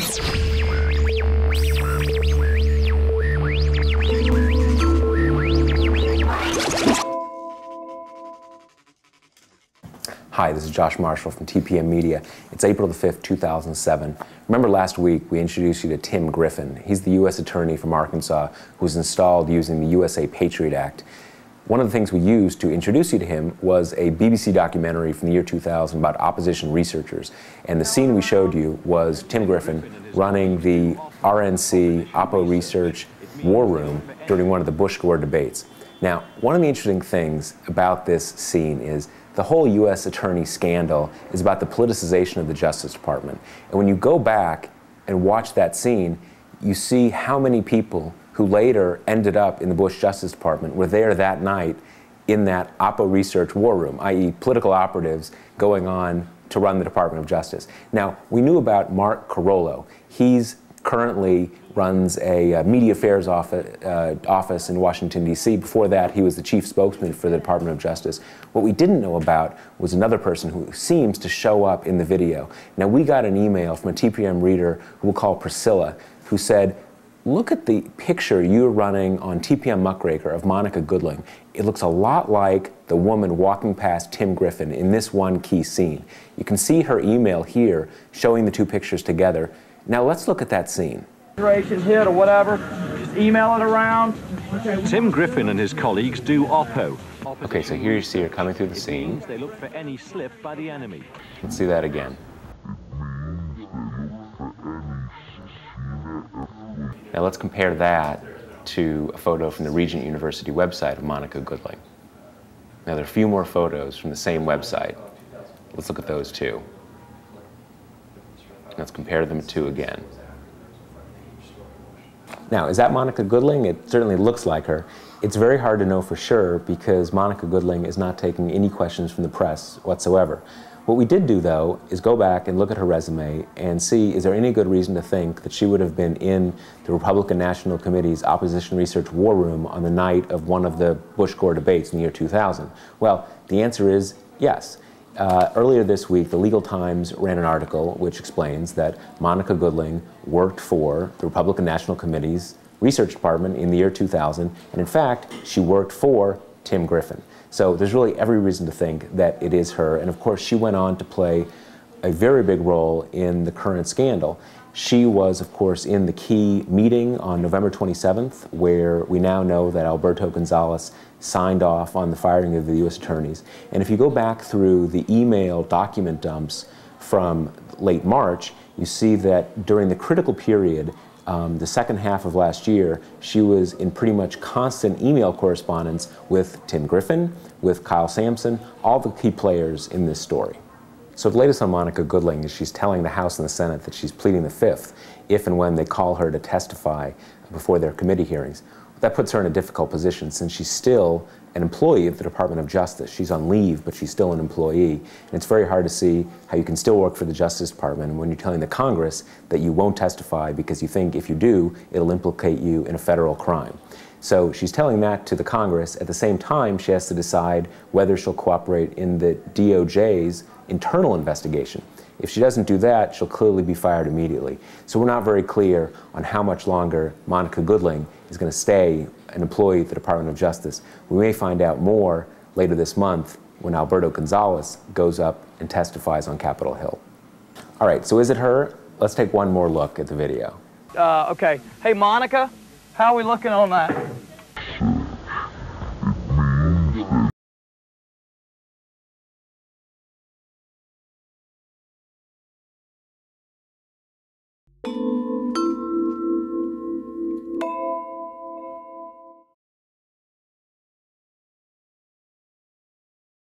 Hi, this is Josh Marshall from TPM Media. It's April the 5th, 2007. Remember last week we introduced you to Tim Griffin. He's the U.S. Attorney from Arkansas who was installed using the USA Patriot Act. One of the things we used to introduce you to him was a BBC documentary from the year 2000 about opposition researchers. And the scene we showed you was Tim Griffin running the RNC Oppo Research War Room during one of the Bush-Gore debates. Now, one of the interesting things about this scene is the whole U.S. Attorney scandal is about the politicization of the Justice Department. And when you go back and watch that scene, you see how many people who later ended up in the Bush Justice Department were there that night in that Oppo Research War Room, i.e. political operatives going on to run the Department of Justice. Now, we knew about Mark Carollo. He's currently runs a media affairs office in Washington, D.C. Before that, he was the chief spokesman for the Department of Justice. What we didn't know about was another person who seems to show up in the video. Now, we got an email from a TPM reader who we'll call Priscilla, who said, look at the picture you're running on TPM Muckraker of Monica Goodling. It looks a lot like the woman walking past Tim Griffin in this one key scene. You can see her email here showing the two pictures together. Now let's look at that scene. Hit or whatever, just email it around. Tim Griffin and his colleagues do Oppo. Okay, so here you see her coming through the scene. They look for any slip by the enemy. Let's see that again. Now let's compare that to a photo from the Regent University website of Monica Goodling. Now there are a few more photos from the same website. Let's look at those two. Let's compare them two again. Now, is that Monica Goodling? It certainly looks like her. It's very hard to know for sure because Monica Goodling is not taking any questions from the press whatsoever. What we did do, though, is go back and look at her resume and see, is there any good reason to think that she would have been in the Republican National Committee's Opposition Research War Room on the night of one of the Bush-Gore debates in the year 2000? Well, the answer is yes. Earlier this week, the Legal Times ran an article which explains that Monica Goodling worked for the Republican National Committee's Research Department in the year 2000, and in fact, she worked for Tim Griffin. So there's really every reason to think that it is her, and of course she went on to play a very big role in the current scandal. She was, of course, in the key meeting on November 27th, where we now know that Alberto Gonzales signed off on the firing of the U.S. attorneys. And if you go back through the email document dumps from late March, you see that during the critical period, the second half of last year, she was in pretty much constant email correspondence with Tim Griffin, with Kyle Sampson, all the key players in this story. So the latest on Monica Goodling is she's telling the House and the Senate that she's pleading the fifth if and when they call her to testify before their committee hearings. That puts her in a difficult position since she's still an employee of the Department of Justice. She's on leave, but she's still an employee. And it's very hard to see how you can still work for the Justice Department when you're telling the Congress that you won't testify because you think if you do, it'll implicate you in a federal crime. So she's telling that to the Congress. At the same time, she has to decide whether she'll cooperate in the DOJ's internal investigation. If she doesn't do that, she'll clearly be fired immediately. So we're not very clear on how much longer Monica Goodling is going to stay an employee at the Department of Justice. We may find out more later this month when Alberto Gonzales goes up and testifies on Capitol Hill. All right, so is it her? Let's take one more look at the video. Okay. Hey, Monica, how are we looking on that?